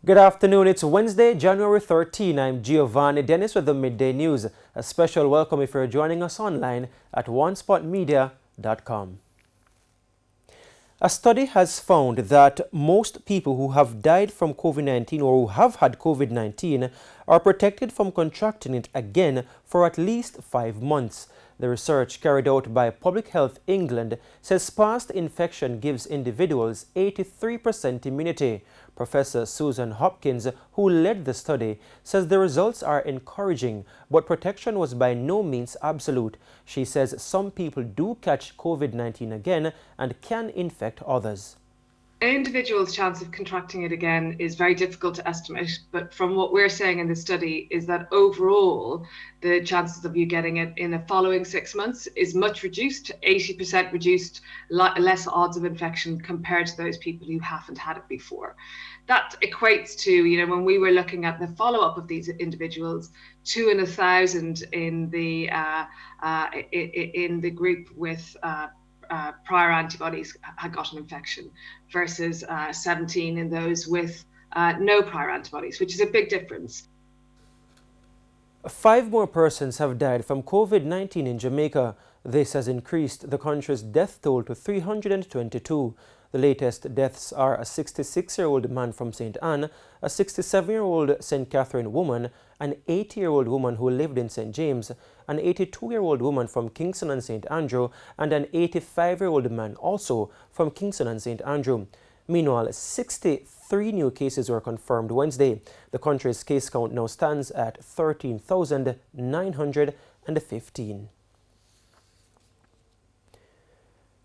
Good afternoon. It's Wednesday, January 13. I'm Giovanni Dennis with the Midday News. A special welcome if you're joining us online at onespotmedia.com. A study has found that most people who have died from COVID-19 or who have had COVID-19 are protected from contracting it again for at least 5 months. The research carried out by Public Health England says past infection gives individuals 83% immunity. Professor Susan Hopkins, who led the study, says the results are encouraging, but protection was by no means absolute. She says some people do catch COVID-19 again and can infect others. An individual's chance of contracting it again is very difficult to estimate, but from what we're saying in the study is that overall the chances of you getting it in the following 6 months is much reduced, 80% reduced, less odds of infection compared to those people who haven't had it before. That equates to, when we were looking at the follow-up of these individuals, 2 in 1,000 in the group with prior antibodies had got an infection versus 17 in those with no prior antibodies, which is a big difference. 5 more persons have died from COVID-19 in Jamaica. This has increased the country's death toll to 322. The latest deaths are a 66-year-old man from St. Anne, a 67-year-old St. Catherine woman, an 80-year-old woman who lived in St. James, an 82-year-old woman from Kingston and St. Andrew, and an 85-year-old man also from Kingston and St. Andrew. Meanwhile, 63 new cases were confirmed Wednesday. The country's case count now stands at 13,915.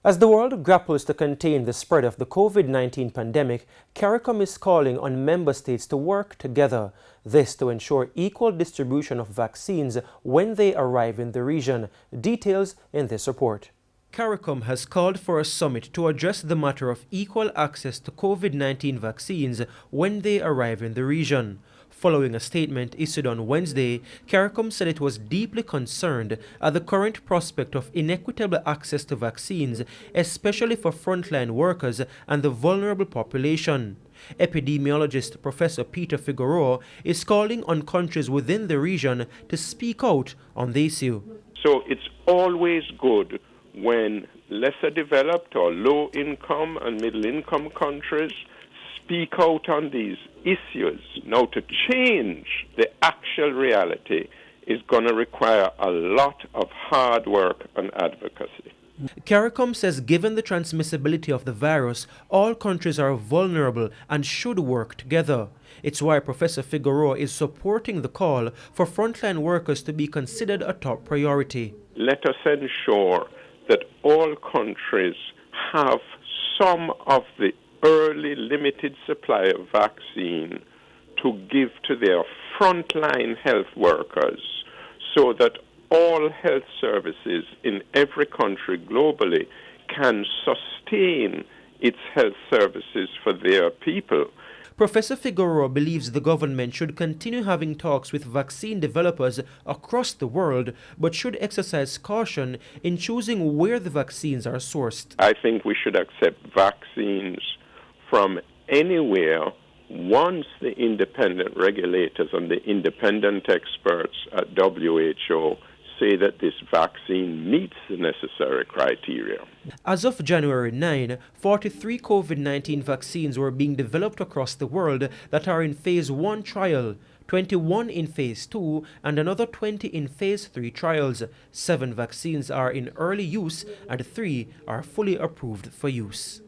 As the world grapples to contain the spread of the COVID-19 pandemic, CARICOM is calling on member states to work together. This to ensure equal distribution of vaccines when they arrive in the region. Details in this report. CARICOM has called for a summit to address the matter of equal access to COVID-19 vaccines when they arrive in the region. Following a statement issued on Wednesday, CARICOM said it was deeply concerned at the current prospect of inequitable access to vaccines, especially for frontline workers and the vulnerable population. Epidemiologist Professor Peter Figueroa is calling on countries within the region to speak out on the issue. So it's always good when lesser developed or low income and middle income countries speak out on these issues. Now, to change the actual reality is going to require a lot of hard work and advocacy. CARICOM says given the transmissibility of the virus, all countries are vulnerable and should work together. It's why Professor Figueroa is supporting the call for frontline workers to be considered a top priority. Let us ensure that all countries have some of the early limited supply of vaccine to give to their frontline health workers so that all health services in every country globally can sustain its health services for their people. Professor Figueroa believes the government should continue having talks with vaccine developers across the world, but should exercise caution in choosing where the vaccines are sourced. I think we should accept vaccines from anywhere once the independent regulators and the independent experts at WHO say that this vaccine meets the necessary criteria. As of January 9, 43 COVID-19 vaccines were being developed across the world that are in Phase 1 trial, 21 in Phase 2, and another 20 in Phase 3 trials. 7 vaccines are in early use and 3 are fully approved for use.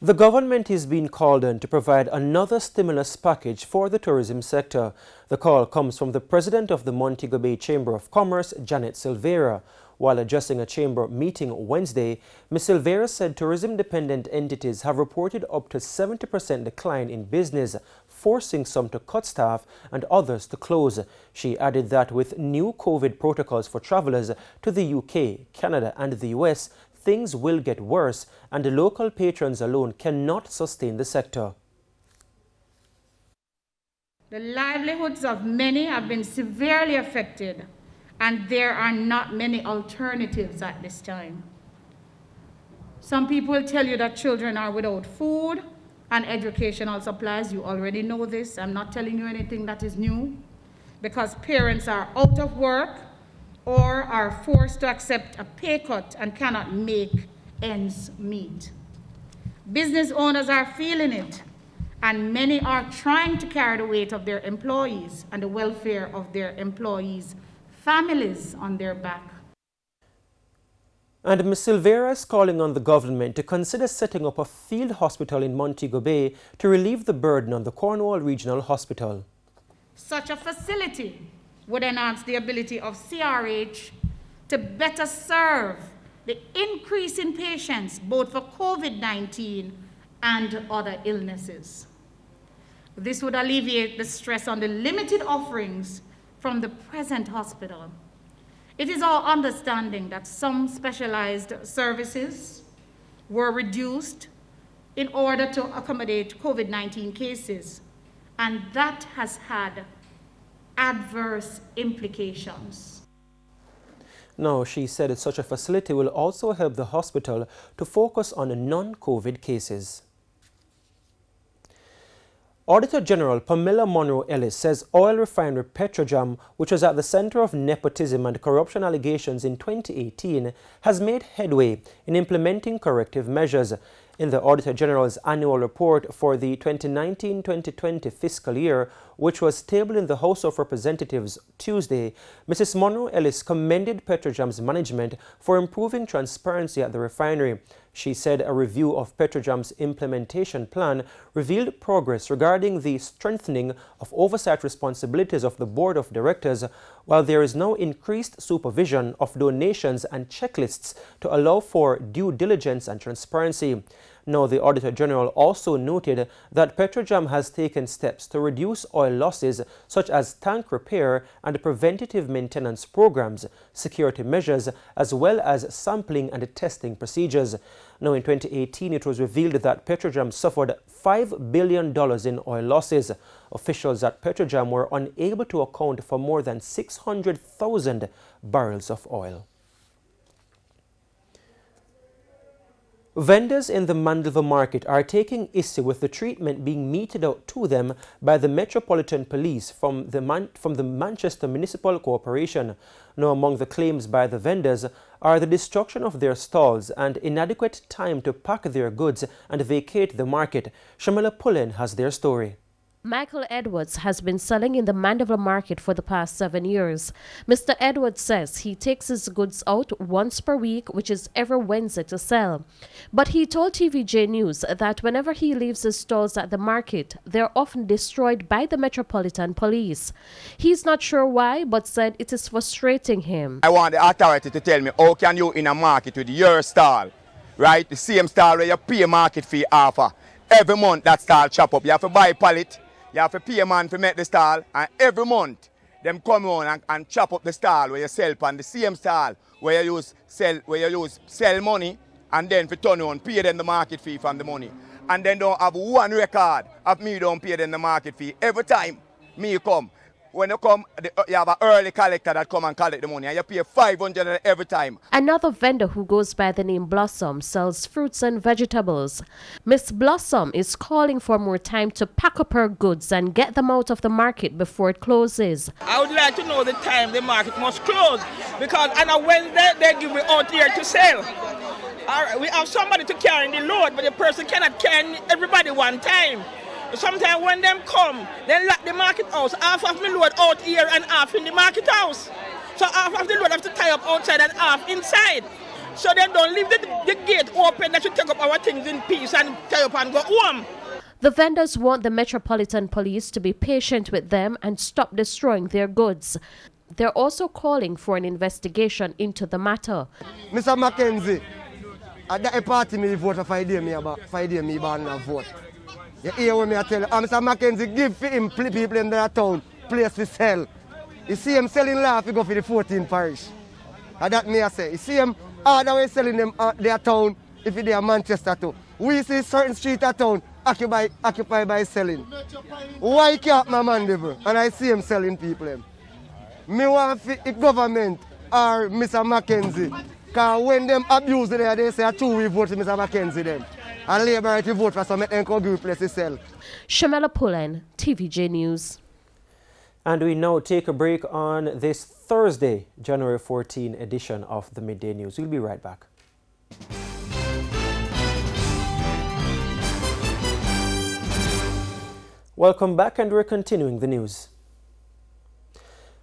The government is being called on to provide another stimulus package for the tourism sector. The call comes from the president of the Montego Bay Chamber of Commerce, Janet Silveira. While addressing a chamber meeting Wednesday, Ms. Silveira said tourism-dependent entities have reported up to 70% decline in business, forcing some to cut staff and others to close. She added that with new COVID protocols for travelers to the UK, Canada and the US, things will get worse, and the local patrons alone cannot sustain the sector. The livelihoods of many have been severely affected, and there are not many alternatives at this time. Some people tell you that children are without food, and educational supplies. You already know this. I'm not telling you anything that is new, because parents are out of work or are forced to accept a pay cut and cannot make ends meet. Business owners are feeling it, and many are trying to carry the weight of their employees and the welfare of their employees' families on their back. And Ms. Silvera is calling on the government to consider setting up a field hospital in Montego Bay to relieve the burden on the Cornwall Regional Hospital. Such a facility would enhance the ability of CRH to better serve the increase in patients, both for COVID-19 and other illnesses. This would alleviate the stress on the limited offerings from the present hospital. It is our understanding that some specialized services were reduced in order to accommodate COVID-19 cases, and that has had adverse implications. Now, she said that such a facility will also help the hospital to focus on non-COVID cases. Auditor General Pamela Monroe-Ellis says oil refinery Petrojam, which was at the center of nepotism and corruption allegations in 2018, has made headway in implementing corrective measures. In the Auditor General's annual report for the 2019-2020 fiscal year, which was tabled in the House of Representatives Tuesday, Mrs. Monroe-Ellis commended Petrojam's management for improving transparency at the refinery. She said a review of Petrojam's implementation plan revealed progress regarding the strengthening of oversight responsibilities of the Board of Directors, while there is now increased supervision of donations and checklists to allow for due diligence and transparency. Now, the Auditor General also noted that Petrojam has taken steps to reduce oil losses, such as tank repair and preventative maintenance programs, security measures, as well as sampling and testing procedures. Now, in 2018, it was revealed that Petrojam suffered $5 billion in oil losses. Officials at Petrojam were unable to account for more than 600,000 barrels of oil. Vendors in the Mandeville market are taking issue with the treatment being meted out to them by the Metropolitan Police from the Manchester Municipal Corporation. Now, among the claims by the vendors are the destruction of their stalls and inadequate time to pack their goods and vacate the market. Shamila Pullen has their story. Michael Edwards has been selling in the Mandeville market for the past 7 years. Mr. Edwards says he takes his goods out once per week, which is every Wednesday, to sell. But he told TVJ News that whenever he leaves his stalls at the market, they're often destroyed by the Metropolitan Police. He's not sure why, but said it is frustrating him. I want the authority to tell me, how can you in a market with your stall, right? The same stall where you pay market fee offer. Every month that stall chop up. You have to buy a pallet. You have to pay a man to make the stall, and every month them come on and chop up the stall where you sell on the same stall where you use sell money, and then for turn on pay them the market fee from the money. And then don't have one record of me don't pay them the market fee. Every time me come, when you come, you have an early collector that come and collect the money, and you pay $500 every time. Another vendor who goes by the name Blossom sells fruits and vegetables. Miss Blossom is calling for more time to pack up her goods and get them out of the market before it closes. I would like to know the time the market must close, because on a Wednesday they give me out here to sell. We have somebody to carry the load, but the person cannot carry everybody one time. Sometimes when them come, they lock the market house. Half of me load out here and half in the market house. So half of the load have to tie up outside and half inside. So they don't leave the gate open. They should take up our things in peace and tie up and go home. The vendors want the Metropolitan Police to be patient with them and stop destroying their goods. They're also calling for an investigation into the matter. Mr. Mackenzie, at that party me vote for 5 days me ban a vote. You hear what I tell you? Mr. Mackenzie give him people in their town place to sell. You see him selling laugh, he go for the 14 parish. And that me I say. You see him other way selling them their town if they are Manchester too. We see certain street of town occupied by selling. Why can't my Mandeville? And I see him selling people them. Me want the government or Mr. Mackenzie. Because when them abuse there, they say 2 we vote for Mr. Mackenzie them. And Labour to vote for some make them come give place to sell. Shamela Pullen, TVJ News. And we now take a break on this Thursday, January 14 edition of the Midday News. We'll be right back. Welcome back, and we're continuing the news.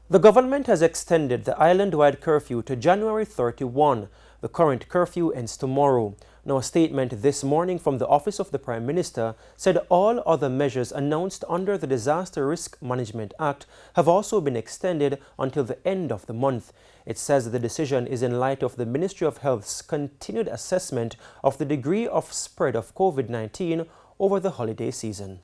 The government has extended the island-wide curfew to January 31. The current curfew ends tomorrow. Now, a statement this morning from the Office of the Prime Minister said all other measures announced under the Disaster Risk Management Act have also been extended until the end of the month. It says the decision is in light of the Ministry of Health's continued assessment of the degree of spread of COVID-19 over the holiday season.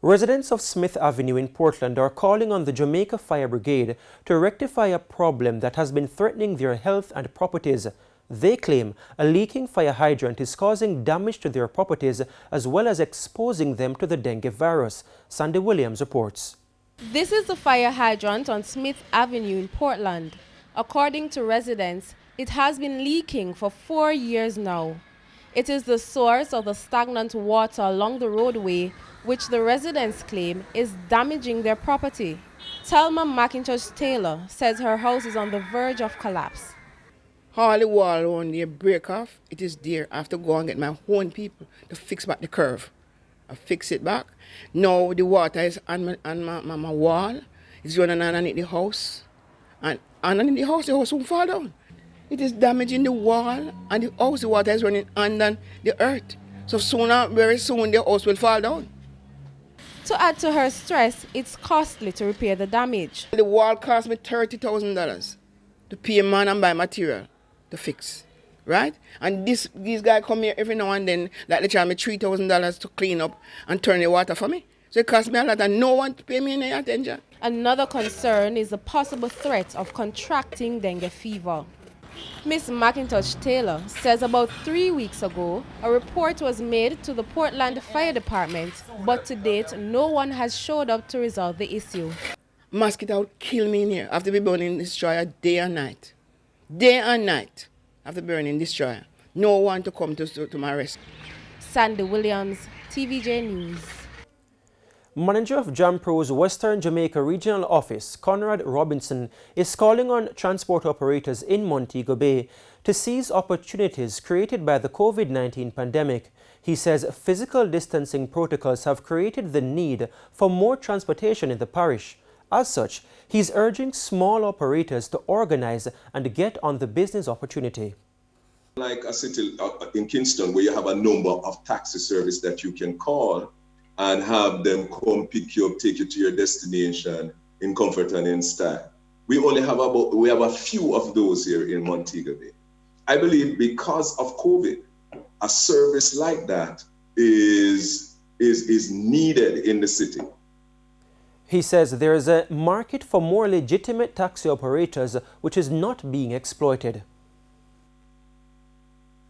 Residents of Smith Avenue in Portland are calling on the Jamaica Fire Brigade to rectify a problem that has been threatening their health and properties. They claim a leaking fire hydrant is causing damage to their properties as well as exposing them to the dengue virus. Sandy Williams reports. This is the fire hydrant on Smith Avenue in Portland. According to residents, it has been leaking for 4 years now. It is the source of the stagnant water along the roadway, which the residents claim is damaging their property. Thelma McIntosh Taylor says her house is on the verge of collapse. All the wall around there break off, it is there. I have to go and get my own people to fix back the curve. I fix it back. Now the water is on my wall. It's running underneath the house. And underneath the house won't fall down. It is damaging the wall and the house. The water is running under the earth. So very soon the house will fall down. To add to her stress, it's costly to repair the damage. The wall cost me $30,000 to pay a man and buy material to fix, right? And these guys come here every now and then, like they charge me $3,000 to clean up and turn the water for me. So it costs me a lot and no one to pay me any attention. Another concern is the possible threat of contracting dengue fever. Miss McIntosh Taylor says about 3 weeks ago, a report was made to the Portland Fire Department, but to date, no one has showed up to resolve the issue. Mosquito would kill me in here. I have to be burning destroyer day and night. Day and night, I have to burn in destroyer. No one to come to my rescue. Sandy Williams, TVJ News. Manager of JAMPRO's Western Jamaica Regional Office, Conrad Robinson, is calling on transport operators in Montego Bay to seize opportunities created by the COVID-19 pandemic. He says physical distancing protocols have created the need for more transportation in the parish. As such, he's urging small operators to organize and get on the business opportunity. Like a city in Kingston where you have a number of taxi service that you can call and have them come pick you up, take you to your destination in comfort and in style. We have a few of those here in Montego Bay. I believe because of COVID, a service like that is needed in the city. He says there is a market for more legitimate taxi operators which is not being exploited.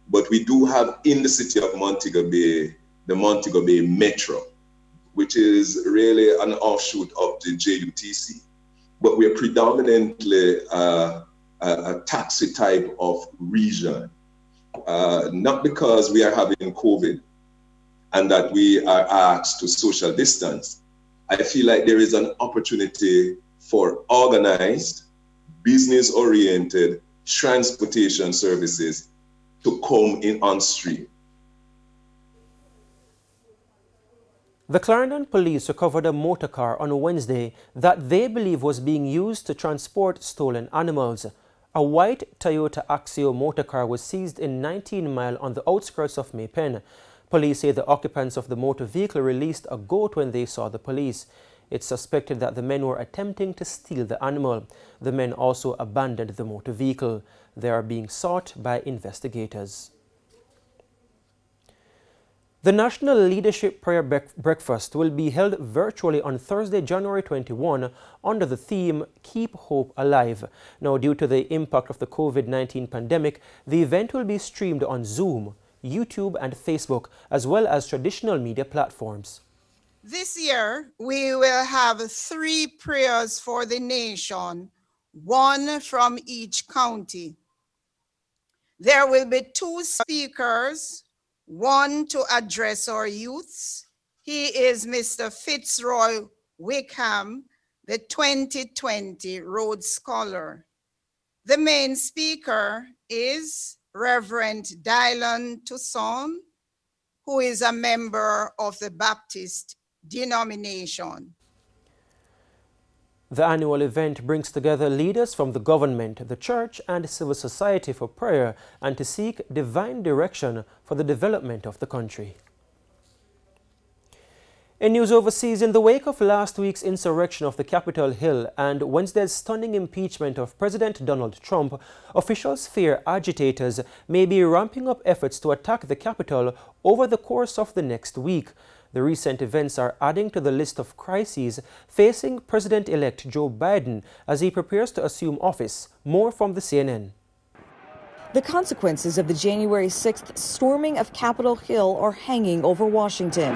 But we do have in the city of Montego Bay, the Montego Bay Metro, which is really an offshoot of the JUTC. But we're predominantly a taxi type of region, not because we are having COVID and that we are asked to social distance. I feel like there is an opportunity for organized, business-oriented transportation services to come in on stream. The Clarendon police recovered a motor car on Wednesday that they believe was being used to transport stolen animals. A white Toyota Axio motor car was seized in 19 Mile on the outskirts of Maypen. Police say the occupants of the motor vehicle released a goat when they saw the police. It's suspected that the men were attempting to steal the animal. The men also abandoned the motor vehicle. They are being sought by investigators. The National Leadership Prayer Breakfast will be held virtually on Thursday, January 21, under the theme Keep Hope Alive. Now, due to the impact of the COVID-19 pandemic, the event will be streamed on Zoom, YouTube, and Facebook, as well as traditional media platforms. This year, we will have 3 prayers for the nation, 1 from each county. There will be 2 speakers, one to address our youths. He is Mr. Fitzroy Wickham, the 2020 Rhodes Scholar. The main speaker is Reverend Dylan Toussaint, who is a member of the Baptist denomination. The annual event brings together leaders from the government, the church, and civil society for prayer and to seek divine direction for the development of the country. In news overseas, in the wake of last week's insurrection of the Capitol Hill and Wednesday's stunning impeachment of President Donald Trump, officials fear agitators may be ramping up efforts to attack the Capitol over the course of the next week. The recent events are adding to the list of crises facing President-elect Joe Biden as he prepares to assume office. More from the CNN. The consequences of the January 6th storming of Capitol Hill are hanging over Washington.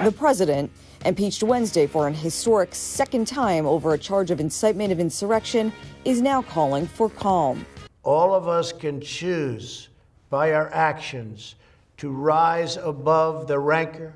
The president, impeached Wednesday for an historic second time over a charge of incitement of insurrection, is now calling for calm. All of us can choose by our actions to rise above the rancor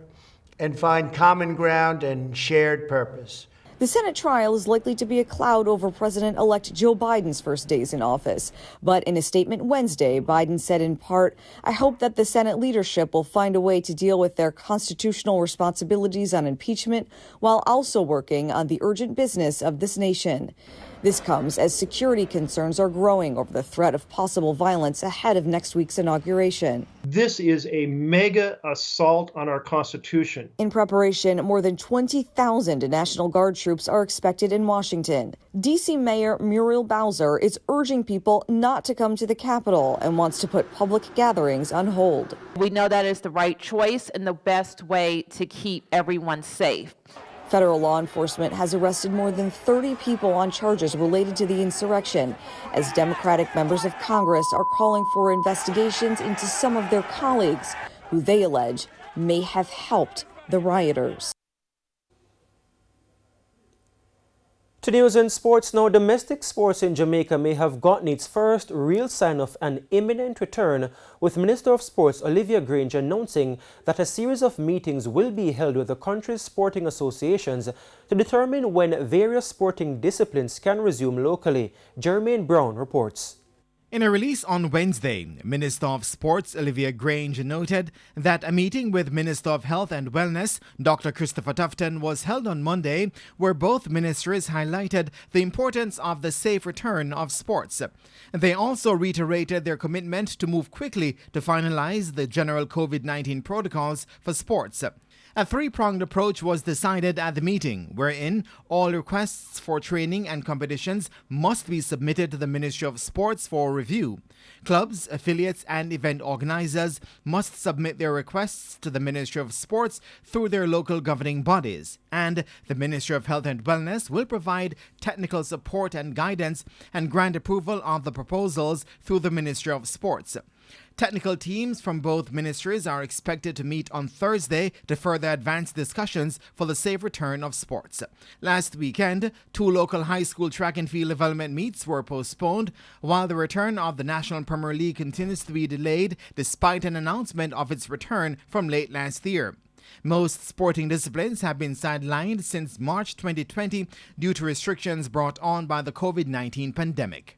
and find common ground and shared purpose. The Senate trial is likely to be a cloud over President-elect Joe Biden's first days in office. But in a statement Wednesday, Biden said in part, "I hope that the Senate leadership will find a way to deal with their constitutional responsibilities on impeachment while also working on the urgent business of this nation." This comes as security concerns are growing over the threat of possible violence ahead of next week's inauguration. This is a mega assault on our Constitution. In preparation, more than 20,000 National Guard troops are expected in Washington. D.C. Mayor Muriel Bowser is urging people not to come to the Capitol and wants to put public gatherings on hold. We know that is the right choice and the best way to keep everyone safe. Federal law enforcement has arrested more than 30 people on charges related to the insurrection, as Democratic members of Congress are calling for investigations into some of their colleagues who they allege may have helped the rioters. To news and sports now, domestic sports in Jamaica may have gotten its first real sign of an imminent return, with Minister of Sports Olivia Grange announcing that a series of meetings will be held with the country's sporting associations to determine when various sporting disciplines can resume locally. Jermaine Brown reports. In a release on Wednesday, Minister of Sports Olivia Grange noted that a meeting with Minister of Health and Wellness, Dr. Christopher Tufton, was held on Monday, where both ministers highlighted the importance of the safe return of sports. They also reiterated their commitment to move quickly to finalize the general COVID-19 protocols for sports. A three-pronged approach was decided at the meeting, wherein all requests for training and competitions must be submitted to the Ministry of Sports for review. Clubs, affiliates, and event organizers must submit their requests to the Ministry of Sports through their local governing bodies, and the Ministry of Health and Wellness will provide technical support and guidance and grant approval of the proposals through the Ministry of Sports. Technical teams from both ministries are expected to meet on Thursday to further advance discussions for the safe return of sports. Last weekend, 2 local high school track and field development meets were postponed, while the return of the National Premier League continues to be delayed despite an announcement of its return from late last year. Most sporting disciplines have been sidelined since March 2020 due to restrictions brought on by the COVID-19 pandemic.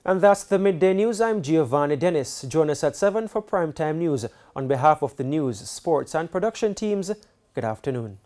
And that's the Midday News. I'm Giovanni Dennis. Join us at 7 for Primetime News. On behalf of the news, sports and production teams, good afternoon.